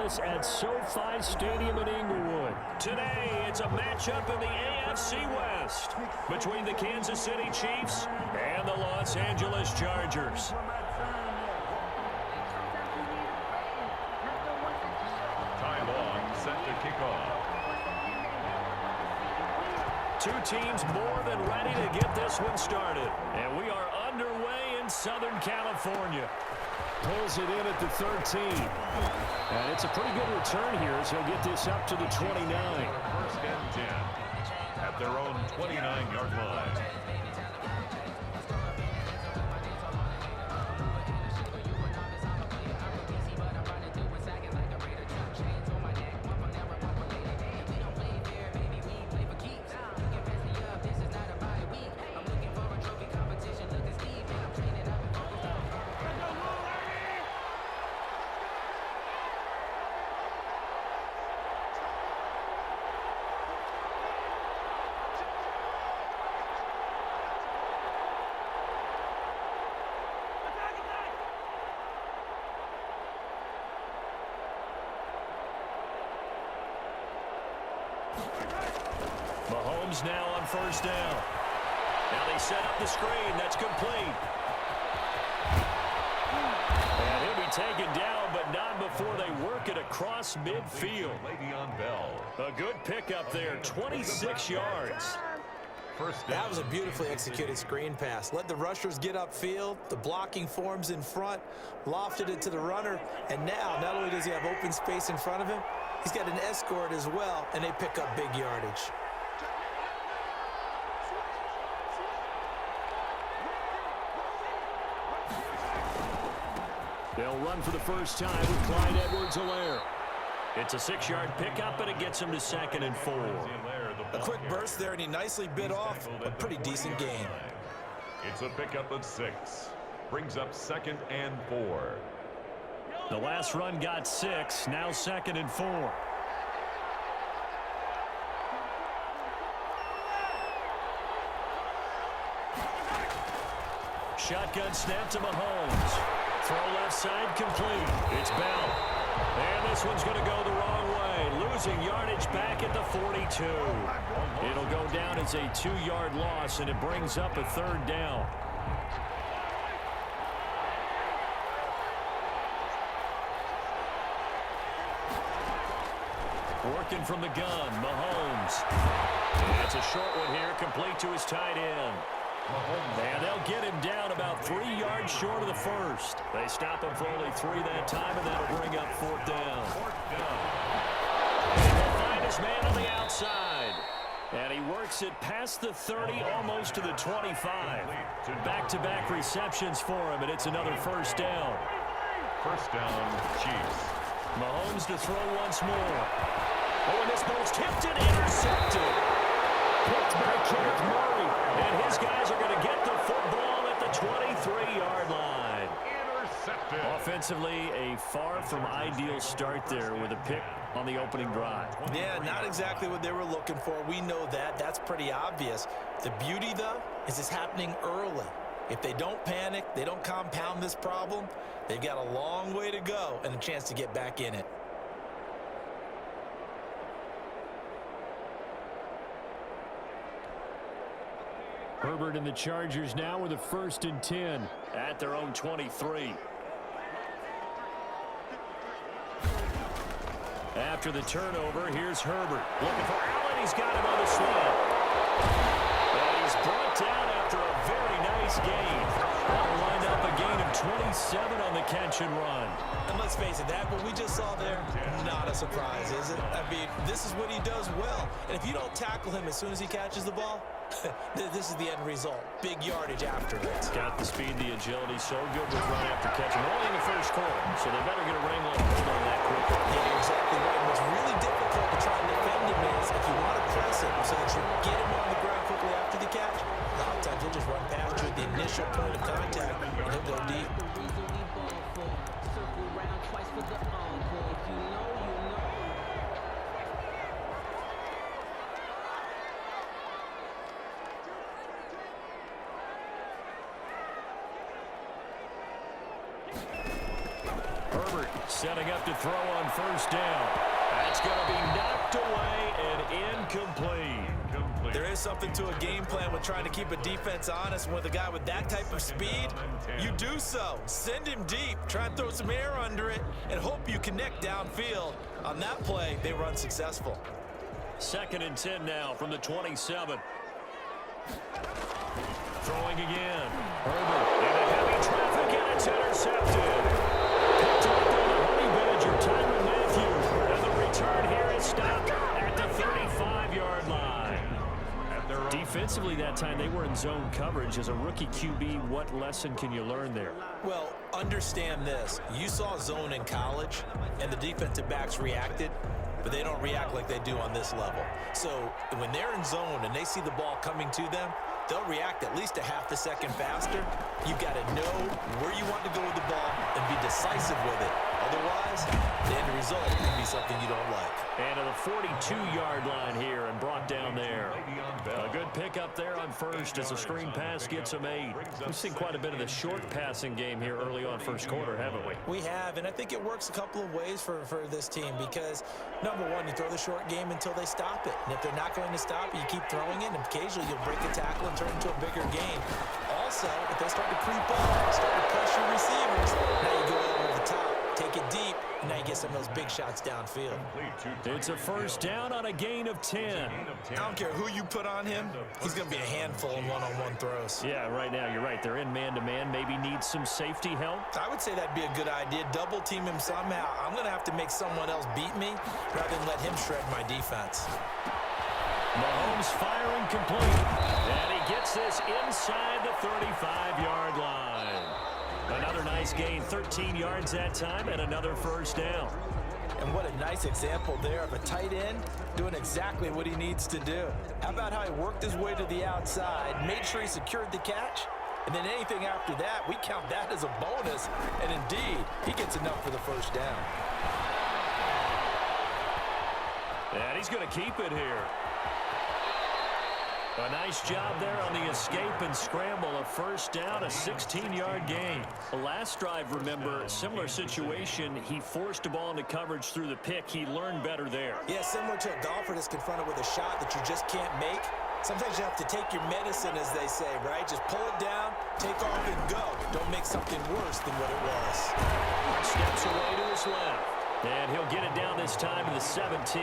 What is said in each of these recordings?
Angeles at SoFi Stadium in Inglewood. Today, it's a matchup in the AFC West between the Kansas City Chiefs and the Los Angeles Chargers. Time on, set to kick off. Two teams more than ready to get this one started. And we are underway in Southern California. Pulls it in at the 13. And it's a pretty good return here as he'll get this up to the 29. First and 10 at their own 29-yard line. Mahomes now on first down. Now they set up the screen. That's complete. And he'll be taken down, but not before they work it across midfield. A good pickup there, 26 yards. That was a beautifully executed screen pass. Let the rushers get upfield. The blocking forms in front. Lofted it to the runner. And now, not only does he have open space in front of him, he's got an escort as well, and they pick up big yardage. They'll run for the first time with Clyde Edwards-Helaire. It's a 6-yard pickup, and it gets him to 2nd and 4. A quick burst there, and he nicely bit off a pretty decent gain. It's a pickup of 6. Brings up 2nd and 4. The last run got 6, now 2nd and 4. Shotgun snap to Mahomes. Throw left side complete. It's Bell. And this one's going to go the wrong way. Losing yardage back at the 42. It'll go down as a 2-yard loss, and it brings up a 3rd down. Working from the gun, Mahomes. And it's a short one here, complete to his tight end. And they'll get him down about 3 yards short of the first. They stop him for only 3 that time, and that'll bring up 4th down. And he'll find his man on the outside. And he works it past the 30, almost to the 25. Back-to-back receptions for him, and it's another 1st down. First down, Chiefs. Mahomes to throw once more. Oh, and this ball's tipped and intercepted. Picked by Kenneth Murray. And his guys are going to get the football at the 23-yard line. Intercepted. Offensively, a far from ideal start there with a pick on the opening drive. Yeah, not exactly what they were looking for. We know that. That's pretty obvious. The beauty, though, is it's happening early. If they don't panic, they don't compound this problem, they've got a long way to go and a chance to get back in it. Herbert and the Chargers now with a 1st and 10 at their own 23. After the turnover, here's Herbert. Looking for Allen. He's got him on the swing. And he's brought down after a very nice gain. That'll wind up a gain of 27 on the catch and run. And let's face it, that what we just saw there, not a surprise, is it? I mean, this is what he does well. And if you don't tackle him as soon as he catches the ball, this is the end result. Big yardage after it. Got the speed, the agility, so good with run after catch. And only in the first quarter, so they better get a wrangle and hold on that quickly. Yeah, you're exactly right. And what's really difficult to try and defend him is if you want to press him so that you get him on the ground quickly after the catch, a lot of times he'll just run past you at the initial point of contact, and he'll go deep. Herbert setting up to throw on first down. That's going to be knocked away and incomplete. There is something to a game plan with trying to keep a defense honest. With a guy with that type of speed, you do so. Send him deep, try and throw some air under it, and hope you connect downfield. On that play, they were unsuccessful. 2nd and 10 now from the 27. Throwing again. Herbert into heavy traffic, and it's intercepted. Picked up on the honey badger, Tyrann Mathieu. And the return here is stopped at the 35-yard line. Defensively that time, they were in zone coverage. As a rookie QB, what lesson can you learn there? Well, understand this. You saw zone in college, and the defensive backs reacted, but they don't react like they do on this level. So when they're in zone and they see the ball coming to them, they'll react at least a half a second faster. You've got to know where you want to go with the ball and be decisive with it. Otherwise, the end result can be something you don't like. And to the 42-yard line here and brought down there. A good pickup there on first as a screen pass gets him 8. We've seen quite a bit of the short passing game here early on first quarter, haven't we? We have, and I think it works a couple of ways for this team because, number one, you throw the short game until they stop it. And if they're not going to stop it, you keep throwing it, and occasionally you'll break a tackle and turn it into a bigger game. Also, if they start to creep up, start to pressure receivers, now you go over the top, take it deep, and now you get some of those big shots downfield. It's a first down on a gain of 10. I don't care who you put on him, he's going to be a handful in one-on-one throws. Yeah, right now, you're right. They're in man-to-man, maybe needs some safety help. I would say that'd be a good idea. Double team him somehow. I'm going to have to make someone else beat me rather than let him shred my defense. Mahomes firing complete. And he gets this inside the 35-yard line. Another nice gain, 13 yards that time, and another first down. And what a nice example there of a tight end doing exactly what he needs to do. How about how he worked his way to the outside, made sure he secured the catch, and then anything after that, we count that as a bonus. And indeed, he gets enough for the first down. And he's going to keep it here. A nice job there on the escape and scramble. A first down, a 16-yard gain. The last drive, remember, similar situation. He forced a ball into coverage through the pick. He learned better there. Yeah, similar to a golfer that's confronted with a shot that you just can't make. Sometimes you have to take your medicine, as they say, right? Just pull it down, take off, and go. Don't make something worse than what it was. Steps away to his left. And he'll get it down this time to the 17.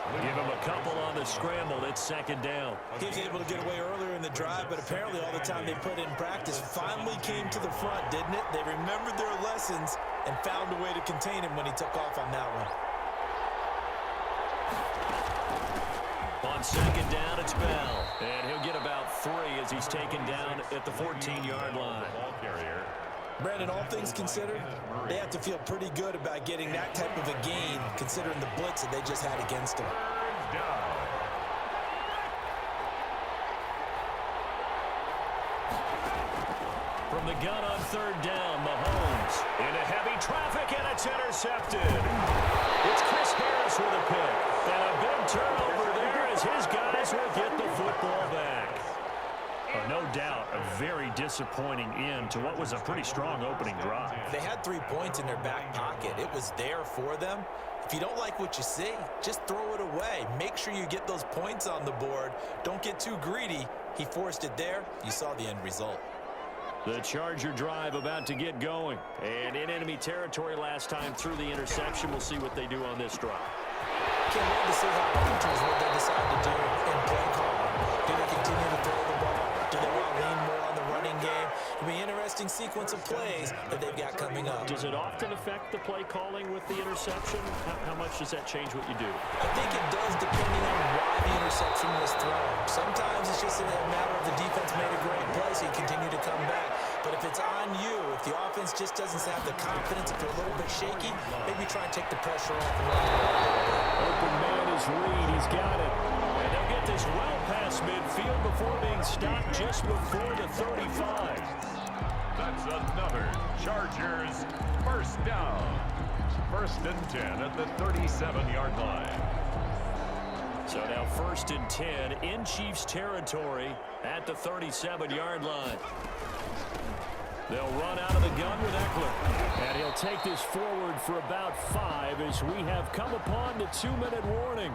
Give him a couple on the scramble. It's second down. He was able to get away earlier in the drive, but apparently all the time they put in practice finally came to the front, didn't it? They remembered their lessons and found a way to contain him when he took off on that one. On second down, it's Bell. And he'll get about 3 as he's taken down at the 14-yard line. Brandon, all things considered, they have to feel pretty good about getting that type of a gain, considering the blitz that they just had against them. From the gun on third down, Mahomes into heavy traffic, and it's intercepted. It's Chris Harris with a pick. And a big turnover there as his guys will get the football back. No doubt a very disappointing end to what was a pretty strong opening drive. They had 3 points in their back pocket. It was there for them. If you don't like what you see, just throw it away. Make sure you get those points on the board. Don't get too greedy. He forced it there. You saw the end result. The Charger drive about to get going. And in enemy territory last time through the interception. We'll see what they do on this drive. Can't wait to see how Rangers what they decide to do in play calling. Do they continue to throw the ball? Do they want to lean more on the running game? It'll be an interesting sequence of plays that they've got coming up. Does it often affect the play calling with the interception? How much does that change what you do? I think it does, depending on why the interception was thrown. Sometimes it's just a matter of the defense made a great play, so you continue to come back. But if it's on you, if the offense just doesn't have the confidence, if they're a little bit shaky, maybe try and take the pressure off and run it out. Open man is Reed. He's got it. And they'll get this well past midfield before being stopped just before the 35. That's another Chargers first down. 1st and 10 at the 37-yard line. So now 1st and 10 in Chiefs territory at the 37-yard line. They'll run out of the gun with Eckler. And he'll take this forward for about 5 as we have come upon the 2-minute warning.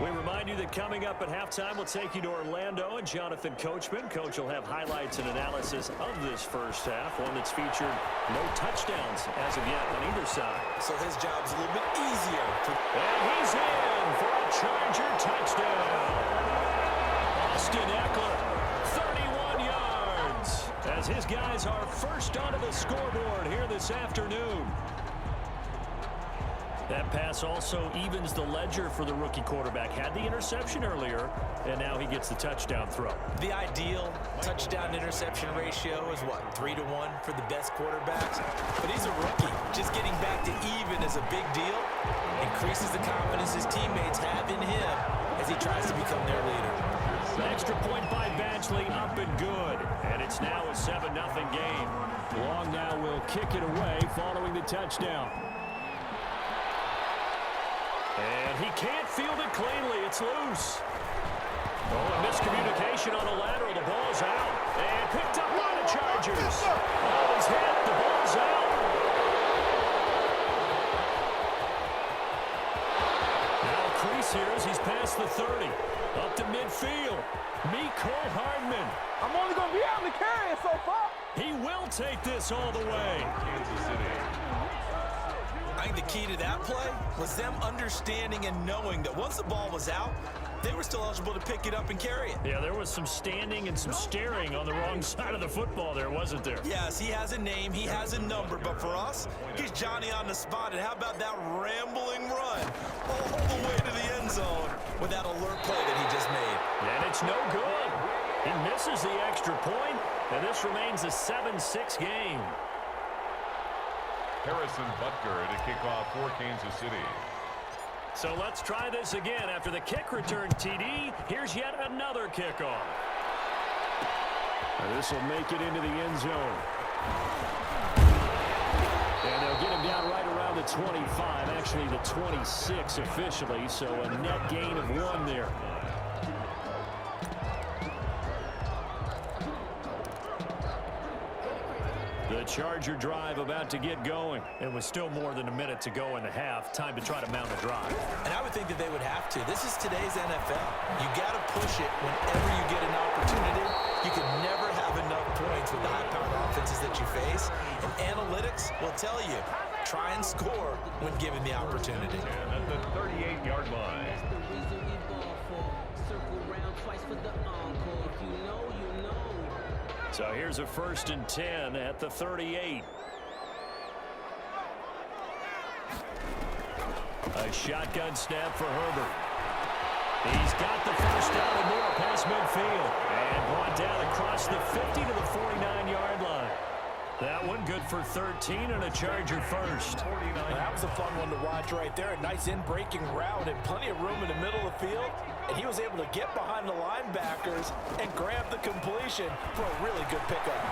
We remind you that coming up at halftime, we'll take you to Orlando and Jonathan Coachman. Coach will have highlights and analysis of this first half, one that's featured no touchdowns as of yet on either side. So his job's a little bit easier. And he's in for a Charger touchdown. Austin Eckler, 31 yards, as his guys are first onto the scoreboard here this afternoon. That pass also evens the ledger for the rookie quarterback. Had the interception earlier, and now he gets the touchdown throw. The ideal touchdown-interception ratio is, what, 3-1 for the best quarterbacks? But he's a rookie. Just getting back to even is a big deal. Increases the confidence his teammates have in him as he tries to become their leader. Extra point by Badgley, up and good. And it's now a 7-0 game. Long now will kick it away following the touchdown. And he can't field it cleanly. It's loose. Oh, a miscommunication on the lateral. The ball's out. And picked up by the Chargers. Oh, he's hit. The ball's out. Now crease here as he's past the 30. Up to midfield. Mecole Hardman. I'm only going to be able to carry it so far. He will take this all the way. Kansas City. I think the key to that play was them understanding and knowing that once the ball was out, they were still eligible to pick it up and carry it. Yeah, there was some standing and some staring on the wrong side of the football there, wasn't there? Yes, he has a name, he has a number, but for us, he's Johnny on the spot. And how about that rambling run all the way to the end zone with that alert play that he just made? And it's no good. He misses the extra point, and this remains a 7-6 game. Harrison Butker to kick off for Kansas City. So let's try this again. After the kick return TD, here's yet another kickoff. This will make it into the end zone. And they'll get him down right around the 25, actually the 26 officially, so a net gain of 1 there. The Charger drive about to get going. It was still more than a minute to go in the half. Time to try to mount a drive. And I would think that they would have to. This is today's NFL. You got to push it whenever you get an opportunity. You can never have enough points with the high-powered offenses that you face. And analytics will tell you, try and score when given the opportunity. And at the 38-yard line. So here's a 1st and 10 at the 38. A shotgun snap for Herbert. He's got the first down and more past midfield. And brought down across the 50 to the 49-yard line. That one good for 13 and a Charger first. That was a fun one to watch right there. A nice in-breaking route and plenty of room in the middle of the field. And he was able to get behind the linebackers and grab the completion for a really good pickup.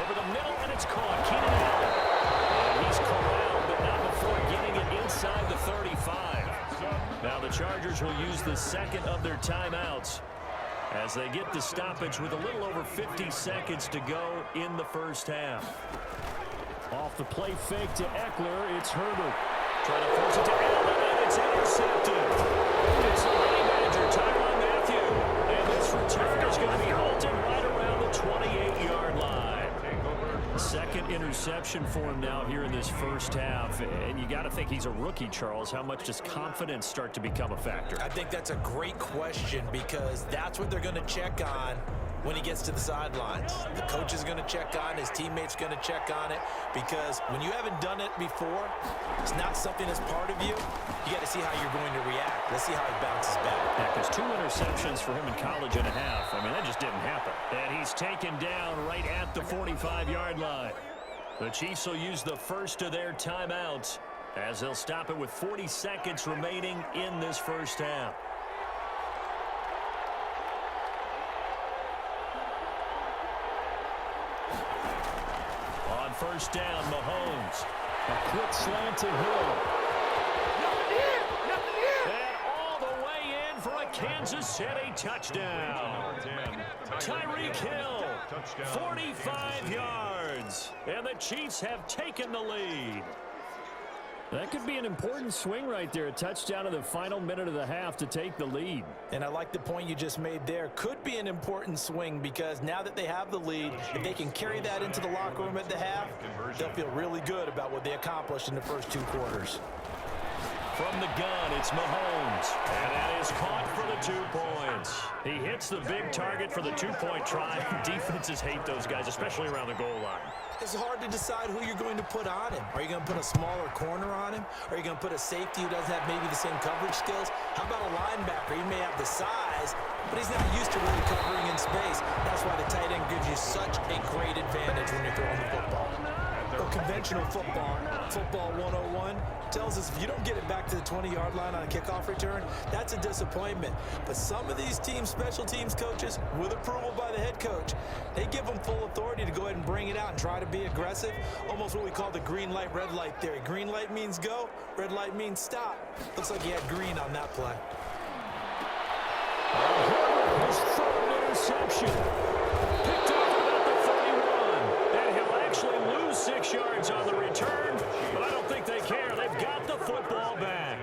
Over the middle, and it's caught. Keenan Allen. And he's corralled, but not before getting it inside the 35. Now the Chargers will use the second of their timeouts as they get the stoppage with a little over 50 seconds to go in the first half. Off the play fake to Eckler, it's Herbert. Trying to force it to Allen, and it's intercepted. It's the running manager, Tyrann Mathieu. And this return is going to be halted right around the 28-yard line. Second interception for him now here in this first half. And you got to think he's a rookie, Charles. How much does confidence start to become a factor? I think that's a great question because that's what they're going to check on when he gets to the sidelines. The coach is going to check on, his teammates going to check on it, because when you haven't done it before, it's not something that's part of you. You got to see how you're going to react. Let's see how he bounces back. Yeah, because 2 interceptions for him in college and a half. I mean, that just didn't happen. And he's taken down right at the 45-yard line. The Chiefs will use the first of their timeouts as they'll stop it with 40 seconds remaining in this first half. On first down, Mahomes. A quick slant to Hill. And all the way in for a Kansas City touchdown. Tyreek Hill, 45 yards. And the Chiefs have taken the lead. That could be an important swing right there. A touchdown in the final minute of the half to take the lead. And I like the point you just made there. Could be an important swing because now that they have the lead, if they can carry that into the locker room at the half, they'll feel really good about what they accomplished in the first 2 quarters. From the gun, it's Mahomes. And that is caught for the 2 points. He hits the big target for the 2-point try. Defenses hate those guys, especially around the goal line. It's hard to decide who you're going to put on him. Are you going to put a smaller corner on him? Are you going to put a safety who doesn't have maybe the same coverage skills? How about a linebacker? He may have the size, but he's not used to really covering in space. That's why the tight end gives you such a great advantage when you're throwing the football. Well, conventional football 101, tells us if you don't get it back to the 20-yard line on a kickoff return, that's a disappointment. But some of these teams, special teams coaches, with approval by the head coach, they give them full authority to go ahead and bring it out and try to be aggressive, almost what we call the green light, red light theory. Green light means go, red light means stop. Looks like he had green on that play. His third interception. Picked up about the 31. And he'll actually lose 6 yards on the return, but I don't think they care. They've got the football back.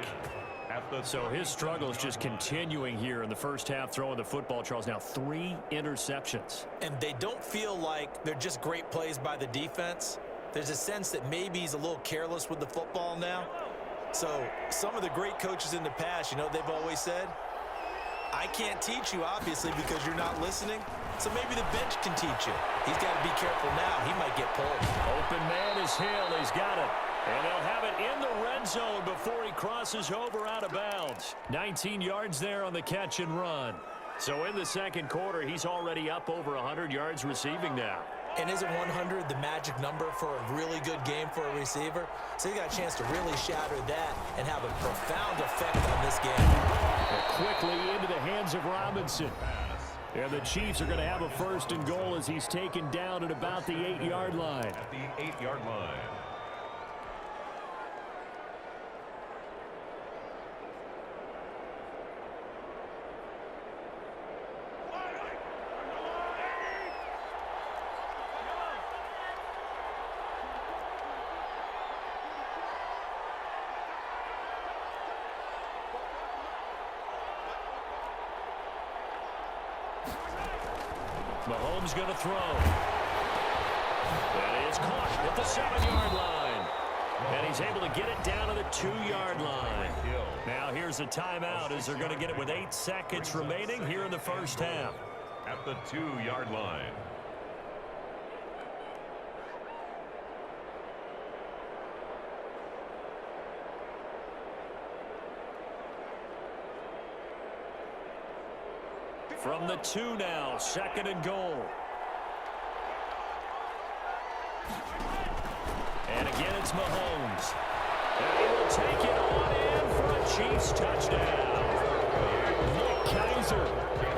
So his struggle is just continuing here in the first half, throwing the football, Charles. Now 3 interceptions. And they don't feel like they're just great plays by the defense. There's a sense that maybe he's a little careless with the football now. So some of the great coaches in the past, you know, they've always said, I can't teach you, obviously, because you're not listening. So maybe the bench can teach you. He's got to be careful now. He might get pulled. Open man is Hill. He's got it. And they'll have it in the red zone before he crosses over out of bounds. 19 yards there on the catch and run. So in the second quarter, he's already up over 100 yards receiving now. And isn't 100 the magic number for a really good game for a receiver? So he got a chance to really shatter that and have a profound effect on this game. And quickly into the hands of Robinson. And the Chiefs are going to have a 1st and goal as he's taken down at about the 8-yard line. At the 8-yard line. Mahomes going to throw. That is caught at the 7-yard line. And he's able to get it down to the 2-yard line. Now here's a timeout as they're going to get it with 8 seconds remaining here in the first half. At the 2-yard line. From the 2 now, 2nd and goal. And again, it's Mahomes. And he will take it on in for a Chiefs touchdown. Nick Kaiser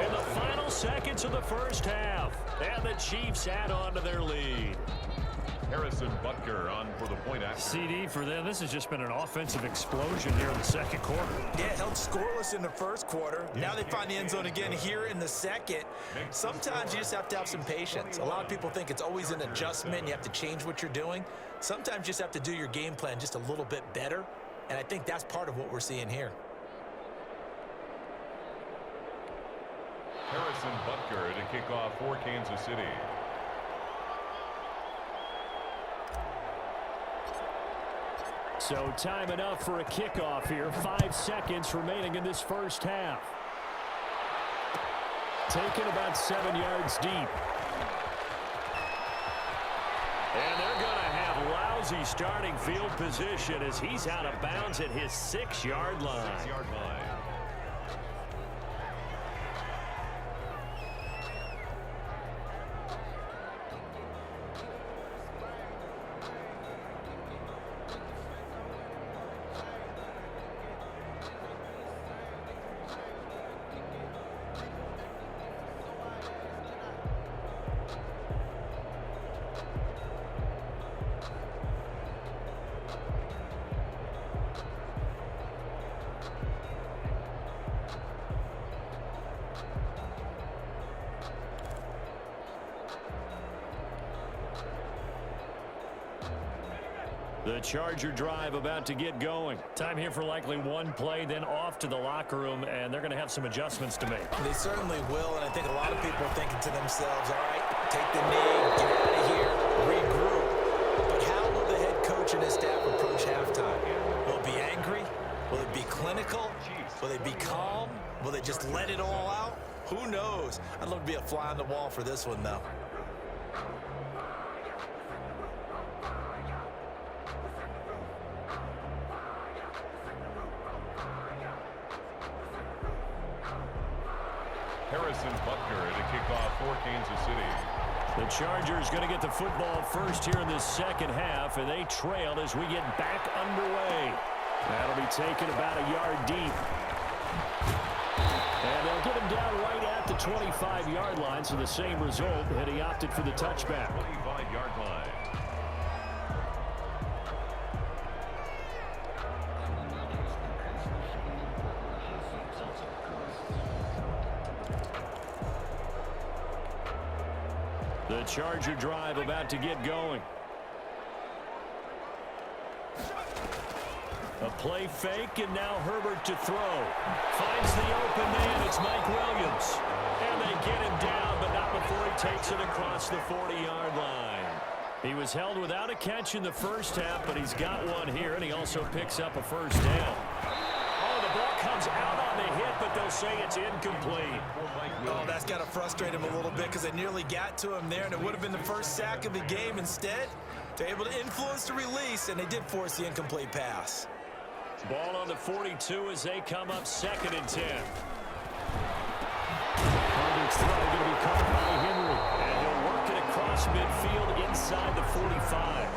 in the final seconds of the first half. And the Chiefs add on to their lead. Harrison Butker on for the point after. CD for them. This has just been an offensive explosion here in the second quarter. Yeah, held scoreless in the first quarter. Now they find the end zone again here in the second. Sometimes you just have to have some patience. A lot of people think it's always an adjustment. You have to change what you're doing. Sometimes you just have to do your game plan just a little bit better. And I think that's part of what we're seeing here. Harrison Butker to kick off for Kansas City. So time enough for a kickoff here. 5 seconds remaining in this first half. Taken about 7 yards deep. And they're going to have lousy starting field position as he's out of bounds at his 6-yard line. 6-yard line. The Charger drive about to get going. Time here for likely one play, then off to the locker room, and they're going to have some adjustments to make. They certainly will, and I think a lot of people are thinking to themselves, all right, take the knee, get out of here, regroup. But how will the head coach and his staff approach halftime? Will it be angry? Will it be clinical? Will they be calm? Will they just let it all out? Who knows? I'd love to be a fly on the wall for this one, though. Harrison Butker to kick off for Kansas City. The Chargers going to get the football first here in this second half, and they trail as we get back underway. That'll be taken about a yard deep. And they'll get him down right at the 25-yard line, so the same result, and he opted for the touchback. 25-yard line. The Charger drive about to get going. A play fake, and now Herbert to throw. Finds the open man. It's Mike Williams. And they get him down, but not before he takes it across the 40-yard line. He was held without a catch in the first half, but he's got one here, and he also picks up a first down. Oh, the ball comes out on the hit, but they'll say it's incomplete. Oh, that's got to frustrate him a little bit because they nearly got to him there, and it would have been the first sack of the game. Instead, they're able to influence the release, and they did force the incomplete pass. Ball on the 42 as they come up 2nd and 10. Herbert's throw going to be caught by Henry, and he'll work it across midfield inside the 45.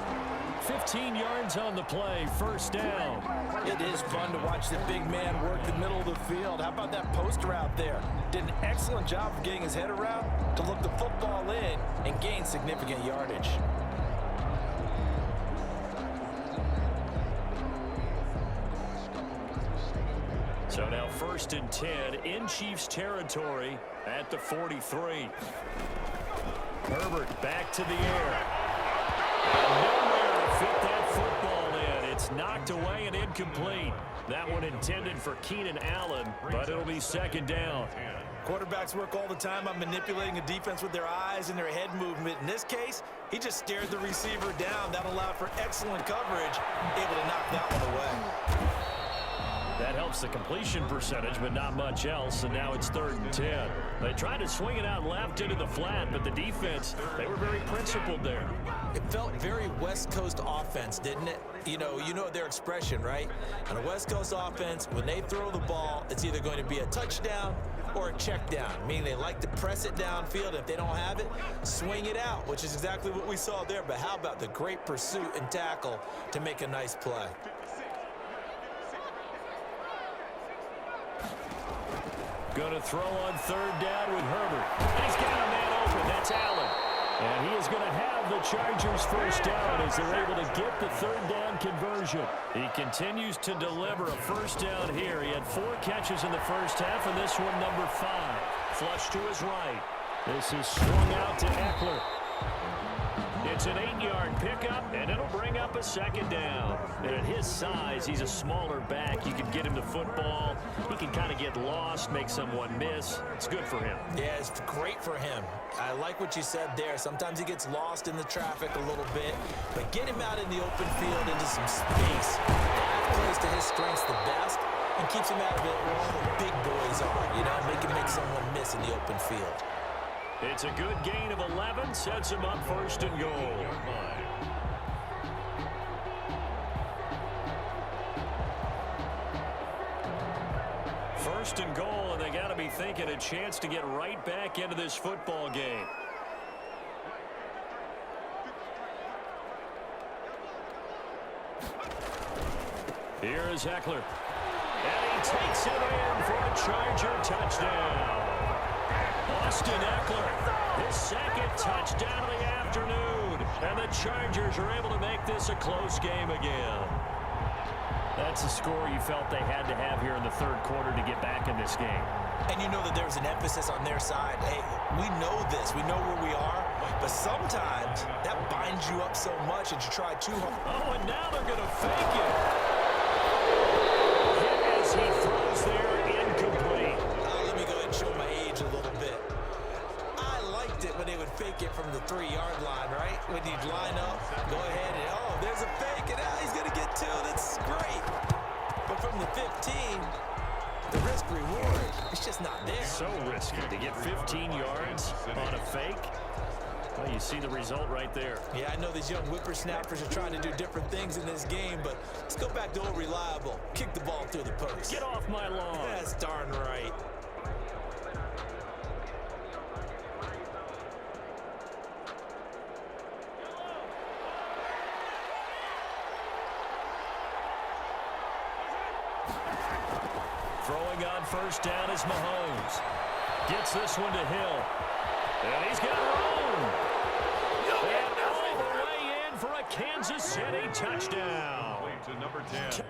15 yards on the play, first down. It is fun to watch the big man work the middle of the field. How about that post route there? Did an excellent job of getting his head around to look the football in and gain significant yardage. So now 1st and 10 in Chiefs territory at the 43. Herbert back to the air. And nowhere to fit that football in. It's knocked away and incomplete. That one intended for Keenan Allen, but it'll be 2nd down. Quarterbacks work all the time on manipulating a defense with their eyes and their head movement. In this case, he just stared the receiver down. That allowed for excellent coverage, able to knock that one away. That helps the completion percentage, but not much else, and now it's 3rd and 10. They tried to swing it out left into the flat, but the defense, they were very principled there. It felt very West Coast offense, didn't it? You know their expression, right? On a West Coast offense, when they throw the ball, it's either going to be a touchdown or a check down, meaning they like to press it downfield. If they don't have it, swing it out, which is exactly what we saw there. But how about the great pursuit and tackle to make a nice play? Going to throw on 3rd down with Herbert. He's got a man open. That's Allen. And he is going to have the Chargers first down as they're able to get the 3rd down conversion. He continues to deliver a first down here. He had 4 catches in the first half, and this one number 5. Flush to his right. This is swung out to Eckler. It's an 8-yard pickup, and it'll bring up a 2nd down. And at his size, he's a smaller back. You can get him the football. He can kind of get lost, make someone miss. It's good for him. Yeah, it's great for him. I like what you said there. Sometimes he gets lost in the traffic a little bit, but get him out in the open field into some space. That plays to his strengths the best and keeps him out of it where all the big boys are, make him make someone miss in the open field. It's a good gain of 11, sets him up 1st and goal. First and goal, and they got to be thinking a chance to get right back into this football game. Here is Eckler. And he takes it in for a Charger touchdown. Austin Eckler, his 2nd touchdown of the afternoon. And the Chargers are able to make this a close game again. That's a score you felt they had to have here in the 3rd quarter to get back in this game. And you know that there's an emphasis on their side. Hey, we know this. We know where we are. But sometimes that binds you up so much that you try too hard. Oh, and now they're going to fake it. Hit as he throws there, incomplete. Let me go ahead and show my age a little bit. I liked it when they would fake it from the 3-yard line, right? When you'd line up, go ahead and, oh, there's a fake, and now he's going to get 2. That's great. But from the 15, the risk-reward, it's just not there. So risky to get 15 yards on a fake. Well, you see the result right there. Yeah, I know these young whippersnappers are trying to do different things in this game, but let's go back to old reliable. Kick the ball through the post. Get off my lawn. That's darn right. Throwing on first down is Mahomes. Gets this one to Hill. And he's got room. And all the way in for a Kansas City touchdown. To number 10.